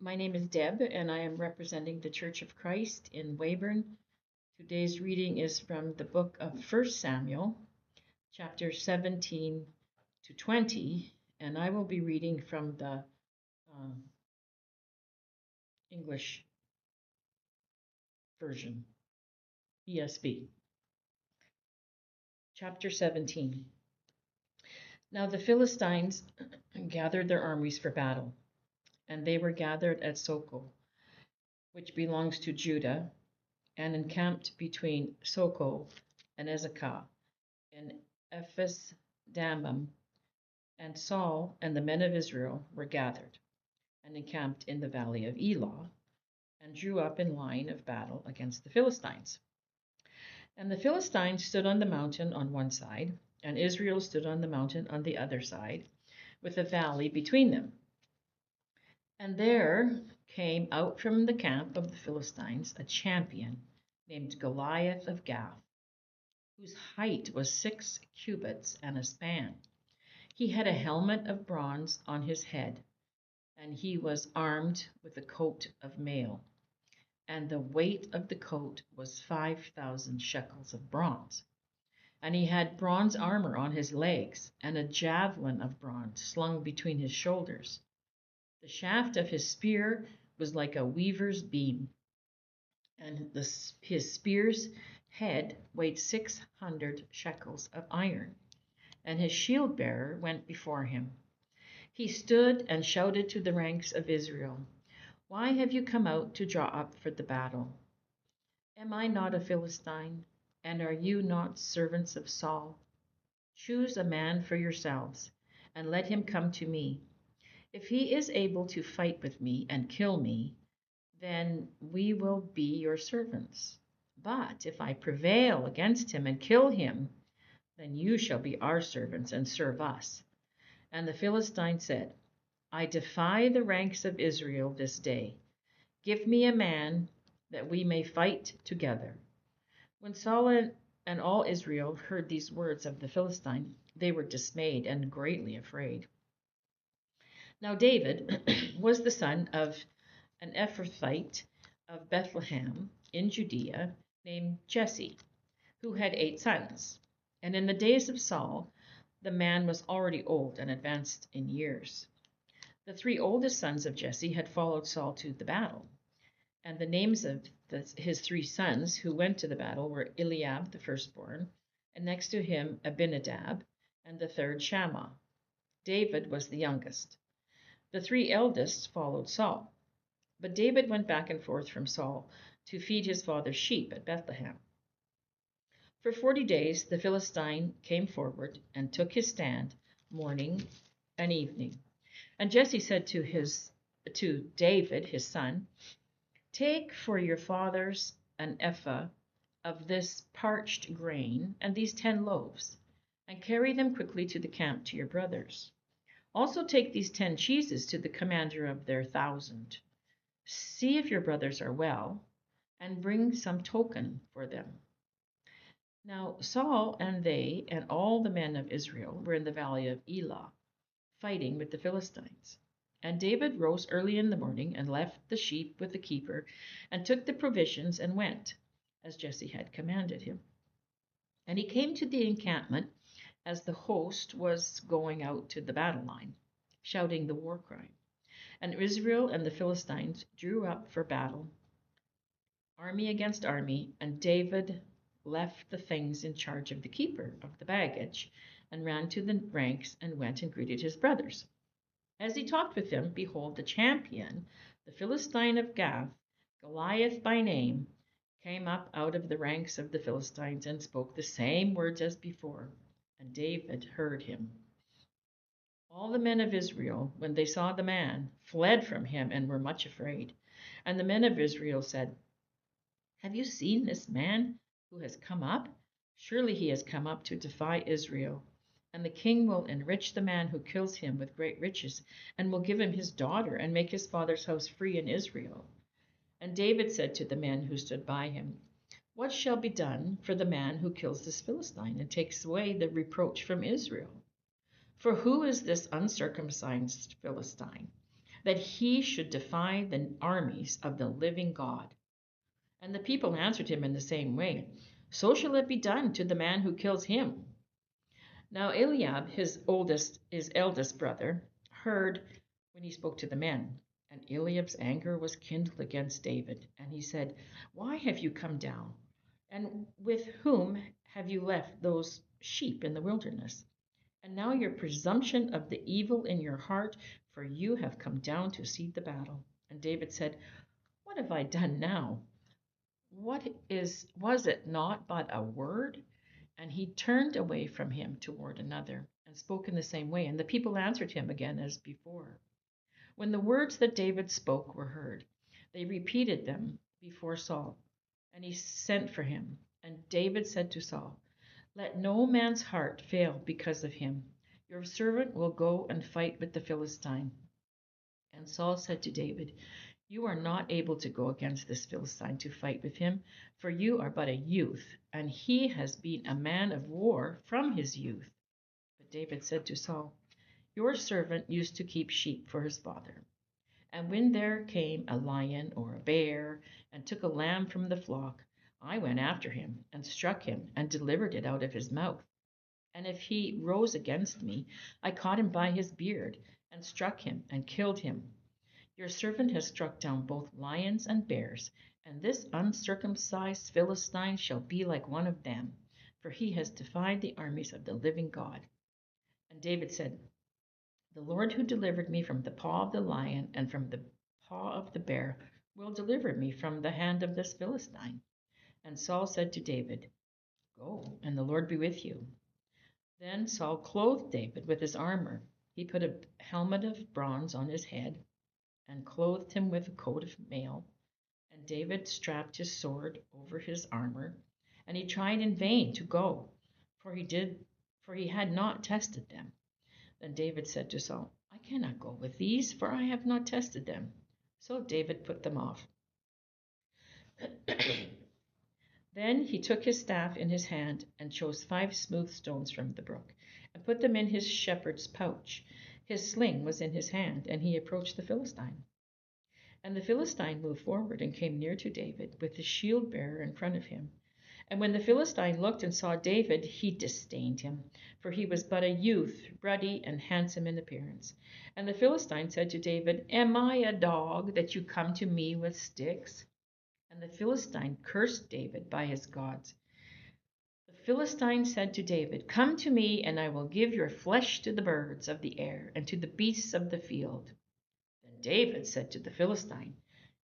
My name is Deb, and I am representing the Church of Christ in Weyburn. Today's reading is from the book of 1 Samuel, chapter 17 to 20, and I will be reading from the English version, ESV. Chapter 17. Now the Philistines gathered their armies for battle, and they were gathered at Soko, which belongs to Judah, and encamped between Soko and Ezekah in Ephes Dammim. And Saul and the men of Israel were gathered and encamped in the valley of Elah, and drew up in line of battle against the Philistines. And the Philistines stood on the mountain on one side, and Israel stood on the mountain on the other side, with a valley between them. And there came out from the camp of the Philistines a champion named Goliath of Gath, whose height was 6 cubits and a span. He had a helmet of bronze on his head, and he was armed with a coat of mail, and the weight of the coat was 5,000 shekels of bronze. And he had bronze armor on his legs, and a javelin of bronze slung between his shoulders. The shaft of his spear was like a weaver's beam, and his spear's head weighed 600 shekels of iron, and his shield bearer went before him. He stood and shouted to the ranks of Israel, "Why have you come out to draw up for the battle? Am I not a Philistine, and are you not servants of Saul? Choose a man for yourselves, and let him come to me. If he is able to fight with me and kill me, then we will be your servants. But if I prevail against him and kill him, then you shall be our servants and serve us." And the Philistine said, "I defy the ranks of Israel this day. Give me a man that we may fight together." When Saul and all Israel heard these words of the Philistine, they were dismayed and greatly afraid. Now David was the son of an Ephrathite of Bethlehem in Judea named Jesse, who had 8 sons. And in the days of Saul, the man was already old and advanced in years. The 3 oldest sons of Jesse had followed Saul to the battle, and the names of his 3 sons who went to the battle were Eliab, the firstborn, and next to him Abinadab, and the third Shammah. David was the youngest. The 3 eldest followed Saul, but David went back and forth from Saul to feed his father's sheep at Bethlehem. For 40 days the Philistine came forward and took his stand morning and evening. And Jesse said to David his son, "Take for your fathers an ephah of this parched grain and these 10 loaves, and carry them quickly to the camp to your brothers. Also take these 10 cheeses to the commander of their 1,000. See if your brothers are well, and bring some token for them." Now Saul and they and all the men of Israel were in the valley of Elah, fighting with the Philistines. And David rose early in the morning and left the sheep with the keeper, and took the provisions and went, as Jesse had commanded him. And he came to the encampment as the host was going out to the battle line, shouting the war cry. And Israel and the Philistines drew up for battle, army against army, and David left the things in charge of the keeper of the baggage, and ran to the ranks and went and greeted his brothers. As he talked with them, behold, the champion, the Philistine of Gath, Goliath by name, came up out of the ranks of the Philistines and spoke the same words as before, and David heard him. All the men of Israel, when they saw the man, fled from him and were much afraid. And the men of Israel said, "Have you seen this man who has come up? Surely he has come up to defy Israel. And the king will enrich the man who kills him with great riches, and will give him his daughter, and make his father's house free in Israel." And David said to the men who stood by him, "What shall be done for the man who kills this Philistine and takes away the reproach from Israel? For who is this uncircumcised Philistine, that he should defy the armies of the living God? And the people answered him in the same way, so shall it be done to the man who kills him. Now Eliab, his eldest brother, heard when he spoke to the men. And Eliab's anger was kindled against David, and he said, why have you come down? And with whom have you left those sheep in the wilderness? And now your presumption of the evil in your heart, for you have come down to see the battle. And David said, what have I done now? Was it not but a word? And he turned away from him toward another, and spoke in the same way. And the people answered him again as before. When the words that David spoke were heard, they repeated them before Saul, and he sent for him. And David said to Saul, let no man's heart fail because of him. Your servant will go and fight with the Philistine. And Saul said to David, you are not able to go against this Philistine to fight with him, for you are but a youth, and he has been a man of war from his youth. But David said to Saul, your servant used to keep sheep for his father. And when there came a lion or a bear and took a lamb from the flock, I went after him and struck him and delivered it out of his mouth. And if he rose against me, I caught him by his beard and struck him and killed him. Your servant has struck down both lions and bears, and this uncircumcised Philistine shall be like one of them, for he has defied the armies of the living God. And David said, the Lord who delivered me from the paw of the lion and from the paw of the bear will deliver me from the hand of this Philistine. And Saul said to David, go, and the Lord be with you. Then Saul clothed David with his armor. He put a helmet of bronze on his head and clothed him with a coat of mail. And David strapped his sword over his armor, and he tried in vain to go, for he had not tested them. Then David said to Saul, I cannot go with these, for I have not tested them. So David put them off. Then he took his staff in his hand and chose 5 smooth stones from the brook and put them in his shepherd's pouch. His sling was in his hand, and he approached the Philistine. And the Philistine moved forward and came near to David with his shield bearer in front of him. And when the Philistine looked and saw David, he disdained him, for he was but a youth, ruddy and handsome in appearance. And the Philistine said to David, am I a dog that you come to me with sticks? And the Philistine cursed David by his gods. The Philistine said to David, come to me, and I will give your flesh to the birds of the air and to the beasts of the field. Then David said to the Philistine,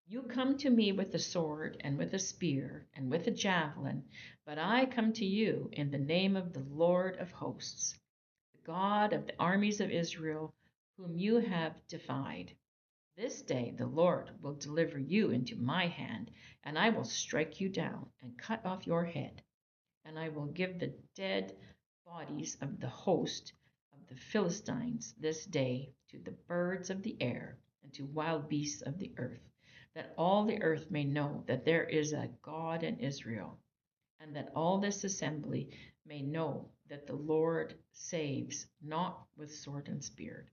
you come to me with a sword and with a spear and with a javelin, but I come to you in the name of the Lord of hosts, the God of the armies of Israel, whom you have defied. This day the Lord will deliver you into my hand, and I will strike you down and cut off your head. And I will give the dead bodies of the host of the Philistines this day to the birds of the air and to wild beasts of the earth, that all the earth may know that there is a God in Israel, and that all this assembly may know that the Lord saves not with sword and spear.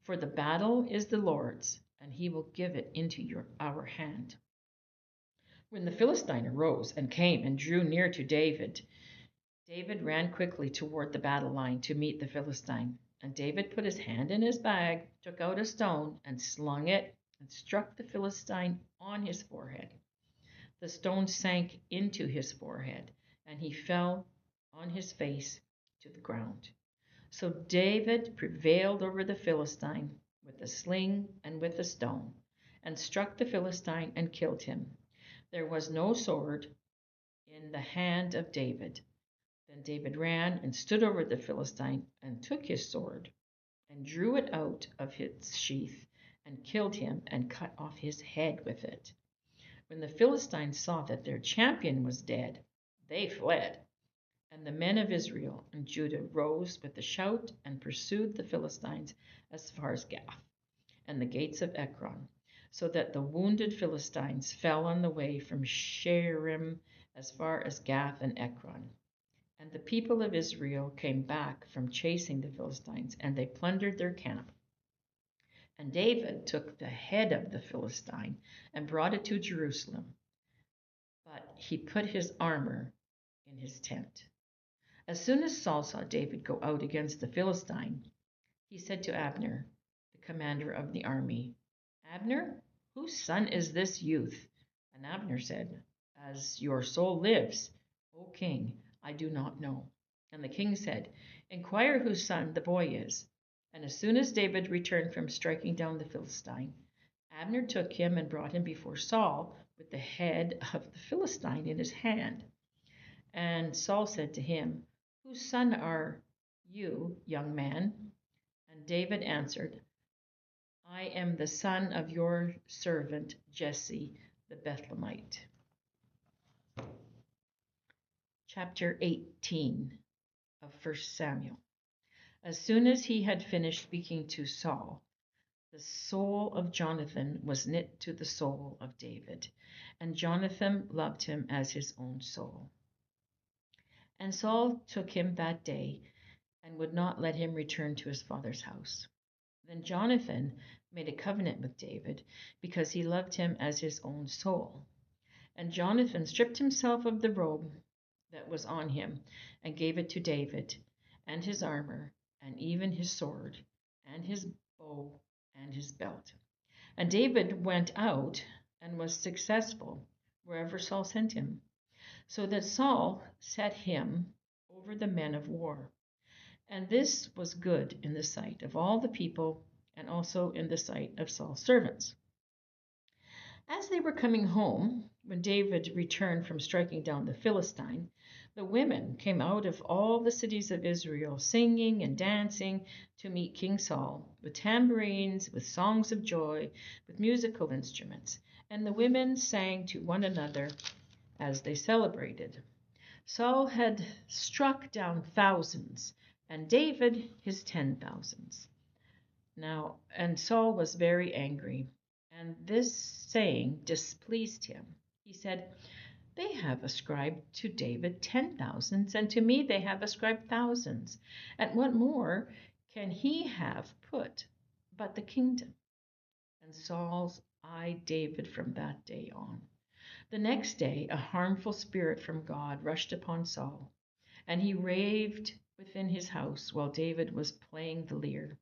For the battle is the Lord's, and he will give it into our hand. When the Philistine arose and came and drew near to David, David ran quickly toward the battle line to meet the Philistine. And David put his hand in his bag, took out a stone, and slung it, and struck the Philistine on his forehead. The stone sank into his forehead, and he fell on his face to the ground. So David prevailed over the Philistine with a sling and with a stone, and struck the Philistine and killed him. There was no sword in the hand of David. Then David ran and stood over the Philistine and took his sword and drew it out of its sheath and killed him and cut off his head with it. When the Philistines saw that their champion was dead, they fled. And the men of Israel and Judah rose with a shout and pursued the Philistines as far as Gath and the gates of Ekron, so that the wounded Philistines fell on the way from Shaaraim as far as Gath and Ekron. And the people of Israel came back from chasing the Philistines, and they plundered their camp. And David took the head of the Philistine and brought it to Jerusalem, but he put his armor in his tent. As soon as Saul saw David go out against the Philistine, he said to Abner, the commander of the army, "Abner, whose son is this youth?" And Abner said, "As your soul lives, O king, I do not know." And the king said, "Inquire whose son the boy is." And as soon as David returned from striking down the Philistine, Abner took him and brought him before Saul with the head of the Philistine in his hand. And Saul said to him, "Whose son are you, young man?" And David answered, "I am the son of your servant Jesse the Bethlehemite." Chapter 18 of 1 Samuel. As soon as he had finished speaking to Saul, the soul of Jonathan was knit to the soul of David, and Jonathan loved him as his own soul. And Saul took him that day and would not let him return to his father's house. Then Jonathan made a covenant with David because he loved him as his own soul. And Jonathan stripped himself of the robe that was on him and gave it to David, and his armor, and even his sword, and his bow, and his belt. And David went out and was successful wherever Saul sent him, so that Saul set him over the men of war. And this was good in the sight of all the people, and also in the sight of Saul's servants. As they were coming home, when David returned from striking down the Philistine, the women came out of all the cities of Israel, singing and dancing to meet King Saul, with tambourines, with songs of joy, with musical instruments. And the women sang to one another as they celebrated. Saul had struck down thousands, and David his 10,000s. Now, and Saul was very angry, and this saying displeased him. He said, "They have ascribed to David 10,000s, and to me they have ascribed thousands. And what more can he have put but the kingdom?" And Saul eyed David from that day on. The next day, a harmful spirit from God rushed upon Saul, and he raved within his house while David was playing the lyre,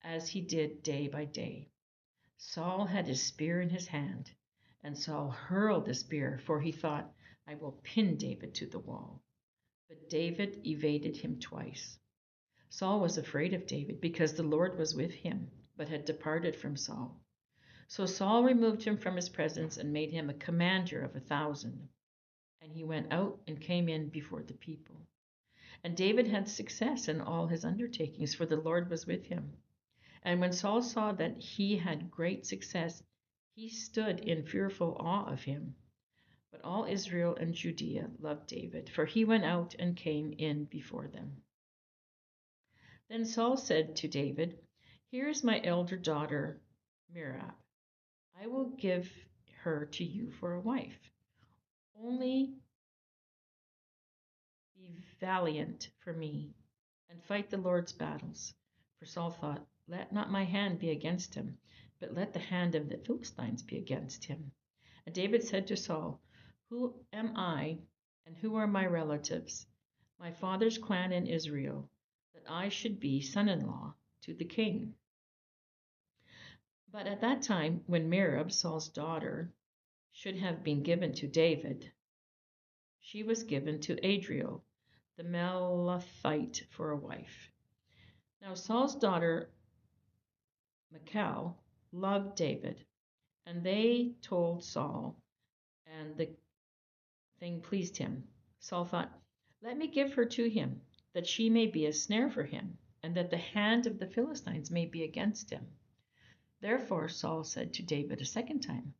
as he did day by day. Saul had his spear in his hand, and Saul hurled the spear, for he thought, "I will pin David to the wall." But David evaded him twice. Saul was afraid of David because the Lord was with him, but had departed from Saul. So Saul removed him from his presence and made him a commander of 1,000. And he went out and came in before the people. And David had success in all his undertakings, for the Lord was with him. And when Saul saw that he had great success, he stood in fearful awe of him. But all Israel and Judea loved David, for he went out and came in before them. Then Saul said to David, "Here is my elder daughter, Merab. I will give her to you for a wife. Only be valiant for me and fight the Lord's battles." For Saul thought, "Let not my hand be against him, but let the hand of the Philistines be against him." And David said to Saul, "Who am I, and who are my relatives, my father's clan in Israel, that I should be son-in-law to the king?" But at that time, when Merab, Saul's daughter, should have been given to David, she was given to Adriel, the Melathite, for a wife. Now Saul's daughter Michal loved David, and they told Saul, and the thing pleased him. Saul thought, "Let me give her to him, that she may be a snare for him, and that the hand of the Philistines may be against him." Therefore Saul said to David a second time,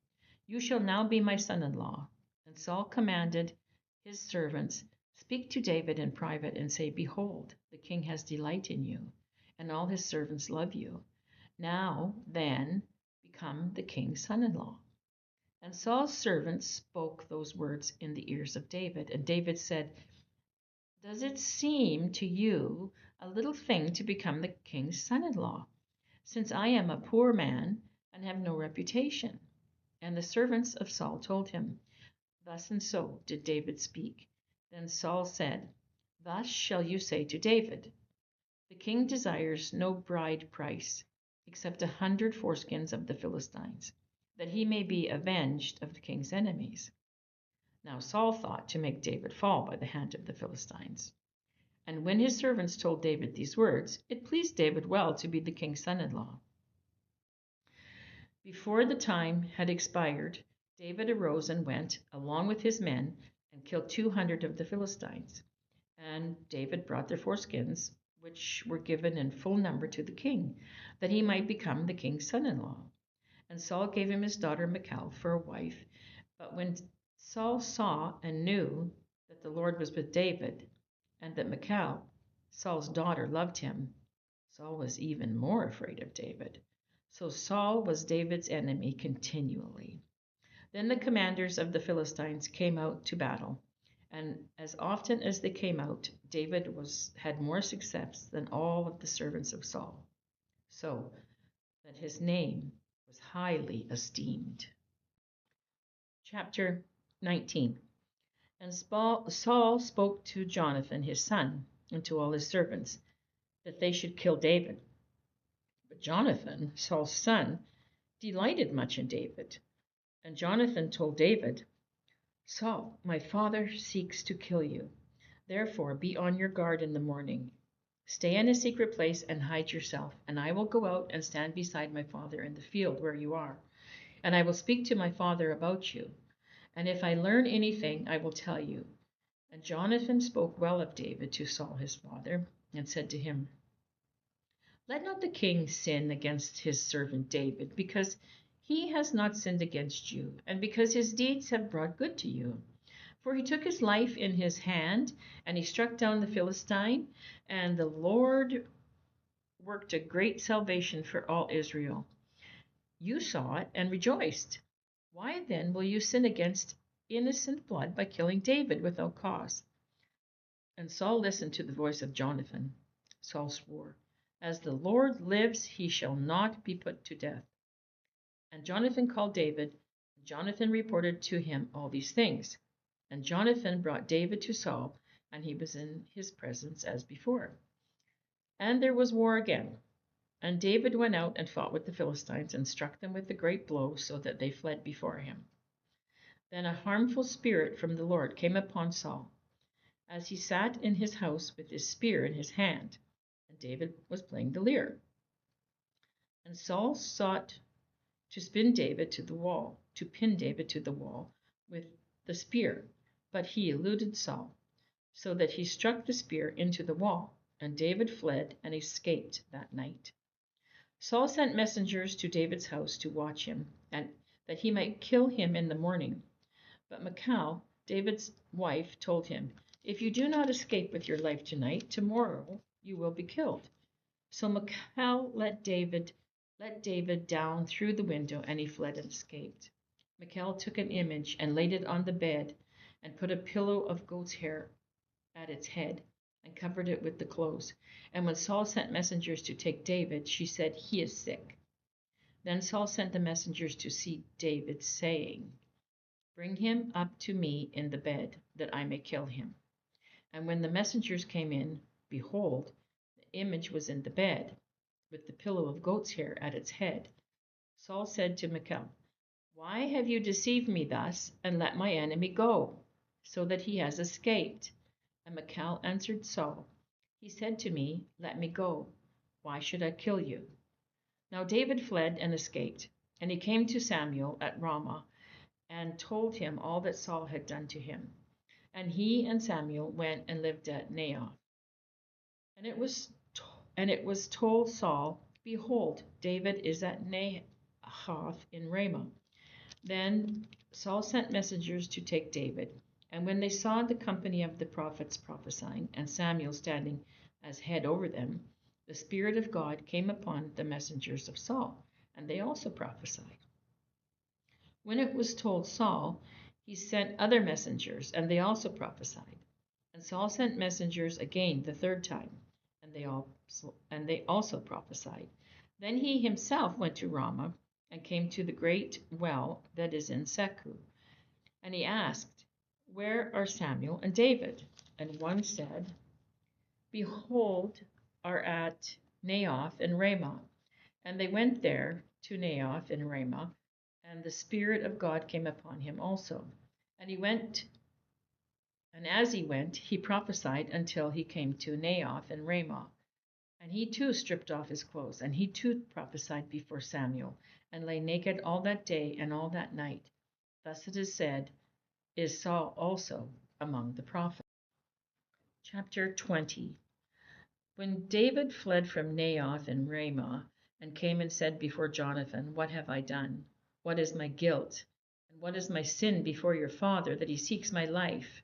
"You shall now be my son-in-law." And Saul commanded his servants, "Speak to David in private and say, 'Behold, the king has delight in you, and all his servants love you. Now, then, become the king's son-in-law.'" And Saul's servants spoke those words in the ears of David. And David said, "Does it seem to you a little thing to become the king's son-in-law? since I am a poor man and have no reputation?" And the servants of Saul told him, "Thus and so did David speak." Then Saul said, "Thus shall you say to David, the king desires no bride price, except 100 foreskins of the Philistines, that he may be avenged of the king's enemies." Now Saul thought to make David fall by the hand of the Philistines. And when his servants told David these words, it pleased David well to be the king's son-in-law. Before the time had expired, David arose and went, along with his men, and killed 200 of the Philistines. And David brought their foreskins, which were given in full number to the king, that he might become the king's son-in-law. And Saul gave him his daughter Michal for a wife. But when Saul saw and knew that the Lord was with David, and that Michal, Saul's daughter, loved him, Saul was even more afraid of David. So Saul was David's enemy continually. Then the commanders of the Philistines came out to battle, and as often as they came out, David had more success than all of the servants of Saul, so that his name was highly esteemed. Chapter 19. And Saul spoke to Jonathan his son and to all his servants that they should kill David. But Jonathan, Saul's son, delighted much in David. And Jonathan told David, "Saul, my father, seeks to kill you. Therefore be on your guard in the morning. Stay in a secret place and hide yourself, and I will go out and stand beside my father in the field where you are, and I will speak to my father about you. And if I learn anything, I will tell you." And Jonathan spoke well of David to Saul his father, and said to him, "Let not the king sin against his servant David, because he has not sinned against you, and because his deeds have brought good to you. For he took his life in his hand, and he struck down the Philistine, and the Lord worked a great salvation for all Israel. You saw it and rejoiced. Why then will you sin against innocent blood by killing David without cause?" And Saul listened to the voice of Jonathan. Saul swore, "As the Lord lives, he shall not be put to death." And Jonathan called David, and Jonathan reported to him all these things. And Jonathan brought David to Saul, and he was in his presence as before. And there was war again. And David went out and fought with the Philistines, and struck them with a great blow, so that they fled before him. Then a harmful spirit from the Lord came upon Saul, as he sat in his house with his spear in his hand, and David was playing the lyre. And Saul sought to pin David to the wall with the spear, but he eluded Saul, so that he struck the spear into the wall, and David fled and escaped that night. Saul sent messengers to David's house to watch him, and that he might kill him in the morning. But Michal, David's wife, told him, "If you do not escape with your life tonight, tomorrow you will be killed." So Michal let David down through the window, and he fled and escaped. Michal took an image and laid it on the bed, and put a pillow of goat's hair at its head, and covered it with the clothes. And when Saul sent messengers to take David, she said, "He is sick." Then Saul sent the messengers to see David, saying, "Bring him up to me in the bed, that I may kill him." And when the messengers came in, behold, the image was in the bed, with the pillow of goat's hair at its head. Saul said to Michal, "Why have you deceived me thus, and let my enemy go, so that he has escaped?" And Michal answered Saul, "He said to me, 'Let me go. Why should I kill you?'" Now David fled and escaped, and he came to Samuel at Ramah, and told him all that Saul had done to him. And he and Samuel went and lived at Naioth. And it was told Saul, "Behold, David is at Naioth in Ramah." Then Saul sent messengers to take David. And when they saw the company of the prophets prophesying, and Samuel standing as head over them, the Spirit of God came upon the messengers of Saul, and they also prophesied. When it was told Saul, he sent other messengers, and they also prophesied. And Saul sent messengers again the third time, and they also prophesied. Then he himself went to Ramah and came to the great well that is in Secu. And he asked, Where are Samuel and David? And one said, Behold, are at Naioth in Ramah. And they went there to Naioth in Ramah, and the Spirit of God came upon him also. And he went, and as he went, he prophesied until he came to Naioth in Ramah. And he too stripped off his clothes, and he too prophesied before Samuel, and lay naked all that day and all that night. Thus it is said, Is Saul also among the prophets? Chapter 20. When David fled from Naioth in Ramah, and came and said before Jonathan, What have I done? What is my guilt? And what is my sin before your father, that he seeks my life?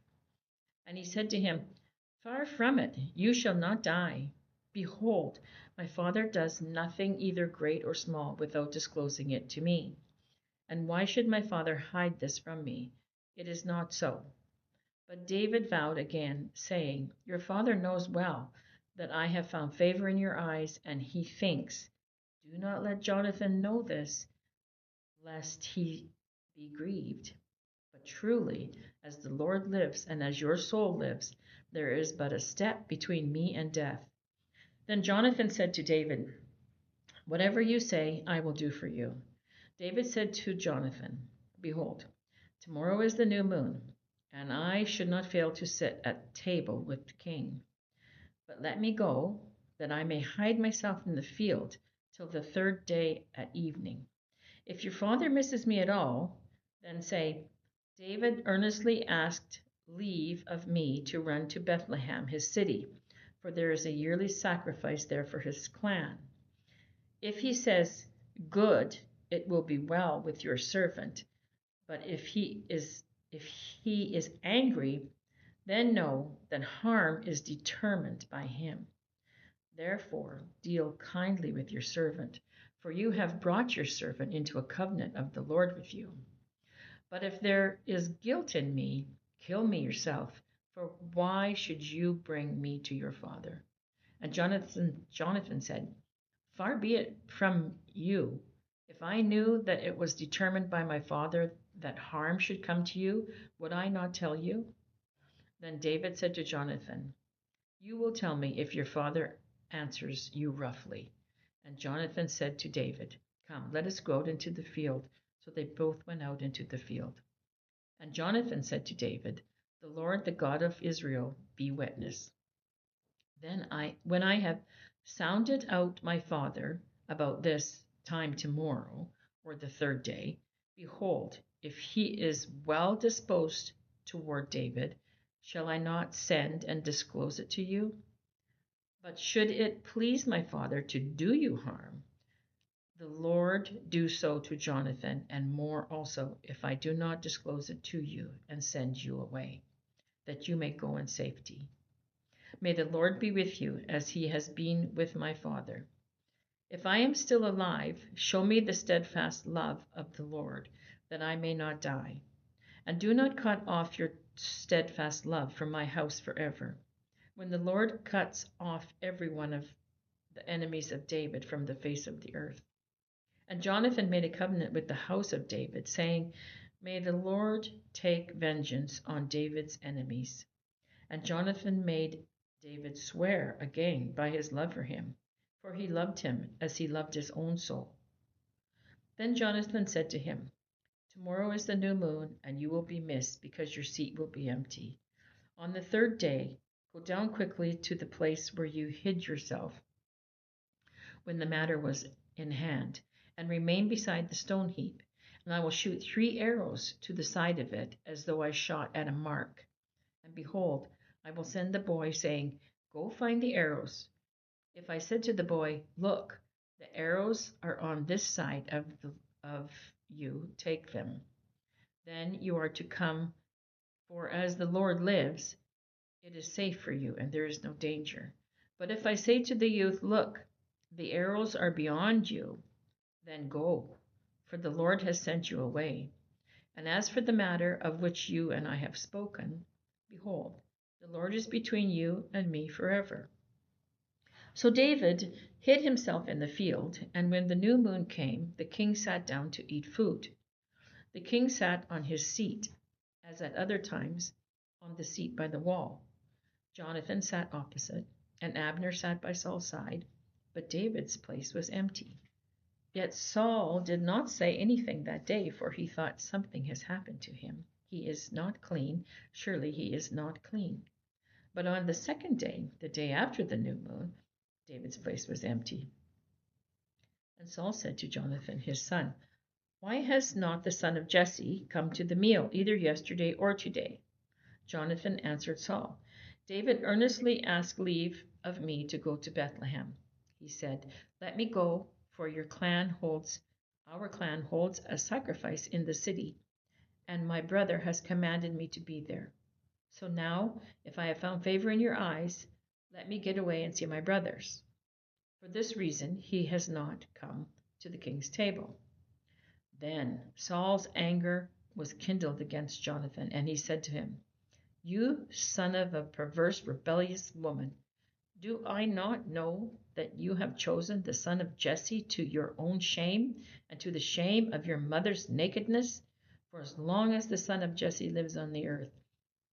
And he said to him, Far from it, you shall not die. Behold, my father does nothing either great or small without disclosing it to me. And why should my father hide this from me? It is not so. But David vowed again, saying, Your father knows well that I have found favor in your eyes, and he thinks, Do not let Jonathan know this, lest he be grieved. But truly, as the Lord lives, and as your soul lives, there is but a step between me and death. Then Jonathan said to David, Whatever you say, I will do for you. David said to Jonathan, Behold, tomorrow is the new moon, and I should not fail to sit at table with the king. But let me go, that I may hide myself in the field till the third day at evening. If your father misses me at all, then say, David earnestly asked leave of me to run to Bethlehem, his city, for there is a yearly sacrifice there for his clan. If he says, Good, it will be well with your servant. But if he is angry, then know that harm is determined by him. Therefore, deal kindly with your servant, for you have brought your servant into a covenant of the Lord with you. But if there is guilt in me, kill me yourself, for why should you bring me to your father? And Jonathan said, Far be it from you. If I knew that it was determined by my father that harm should come to you, would I not tell you? Then David said to Jonathan, You will tell me if your father answers you roughly. And Jonathan said to David, Come, let us go out into the field. So they both went out into the field. And Jonathan said to David, The Lord, the God of Israel, be witness. When I have sounded out my father about this time tomorrow, or the third day, behold, if he is well disposed toward David, shall I not send and disclose it to you? But should it please my father to do you harm, the Lord do so to Jonathan, and more also, if I do not disclose it to you and send you away, that you may go in safety. May the Lord be with you as he has been with my father. If I am still alive, show me the steadfast love of the Lord, that I may not die. And do not cut off your steadfast love from my house forever. When the Lord cuts off every one of the enemies of David from the face of the earth. And Jonathan made a covenant with the house of David, saying, May the Lord take vengeance on David's enemies. And Jonathan made David swear again by his love for him, for he loved him as he loved his own soul. Then Jonathan said to him, Tomorrow is the new moon, and you will be missed, because your seat will be empty. On the third day, go down quickly to the place where you hid yourself when the matter was in hand, and remain beside the stone heap, and I will shoot 3 arrows to the side of it, as though I shot at a mark. And behold, I will send the boy, saying, Go find the arrows. If I said to the boy, Look, the arrows are on this side of you, take them. Then you are to come, for as the Lord lives, it is safe for you, and there is no danger. But if I say to the youth, Look, the arrows are beyond you, then go, for the Lord has sent you away. And as for the matter of which you and I have spoken, behold, the Lord is between you and me forever. So David hid himself in the field, and when the new moon came, the king sat down to eat food. The king sat on his seat, as at other times, on the seat by the wall. Jonathan sat opposite, and Abner sat by Saul's side, but David's place was empty. Yet Saul did not say anything that day, for he thought, something has happened to him. He is not clean. Surely he is not clean. But on the second day, the day after the new moon, David's place was empty. And Saul said to Jonathan, his son, "Why has not the son of Jesse come to the meal, either yesterday or today?" Jonathan answered Saul, "David earnestly asked leave of me to go to Bethlehem. He said, 'Let me go, for our clan holds a sacrifice in the city, and my brother has commanded me to be there. So now, if I have found favor in your eyes, let me get away and see my brothers.' For this reason he has not come to the king's table." Then Saul's anger was kindled against Jonathan, and he said to him, "You son of a perverse, rebellious woman, do I not know that you have chosen the son of Jesse to your own shame and to the shame of your mother's nakedness? For as long as the son of Jesse lives on the earth,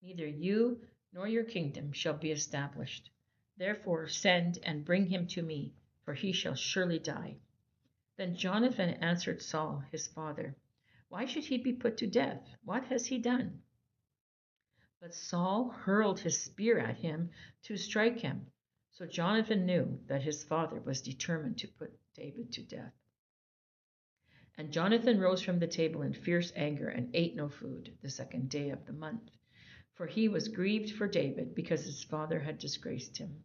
neither you nor your kingdom shall be established. Therefore send and bring him to me, for he shall surely die." Then Jonathan answered Saul, his father, "Why should he be put to death? What has he done?" But Saul hurled his spear at him to strike him. So Jonathan knew that his father was determined to put David to death. And Jonathan rose from the table in fierce anger and ate no food the second day of the month, for he was grieved for David because his father had disgraced him.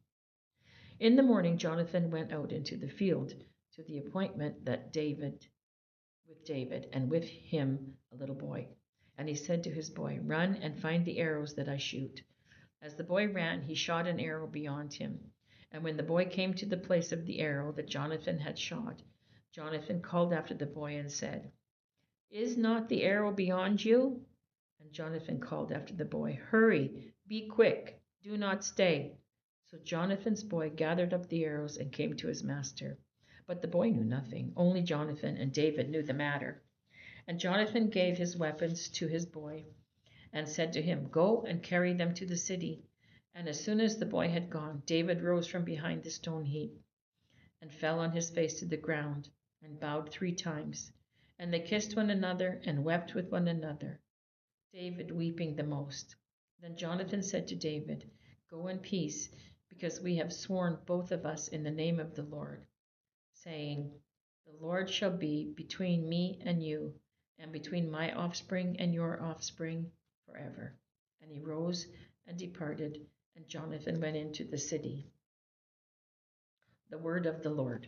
In the morning Jonathan went out into the field to the appointment with David, and with him a little boy. And he said to his boy, "Run and find the arrows that I shoot." As the boy ran, he shot an arrow beyond him. And when the boy came to the place of the arrow that Jonathan had shot, Jonathan called after the boy and said, "Is not the arrow beyond you?" And Jonathan called after the boy, "Hurry, be quick, do not stay." So Jonathan's boy gathered up the arrows and came to his master. But the boy knew nothing. Only Jonathan and David knew the matter. And Jonathan gave his weapons to his boy and said to him, "Go and carry them to the city." And as soon as the boy had gone, David rose from behind the stone heap and fell on his face to the ground and bowed 3 times. And they kissed one another and wept with one another, David weeping the most. Then Jonathan said to David, "Go in peace, because we have sworn both of us in the name of the Lord, saying, 'The Lord shall be between me and you, and between my offspring and your offspring forever.'" And he rose and departed, and Jonathan went into the city. The word of the Lord.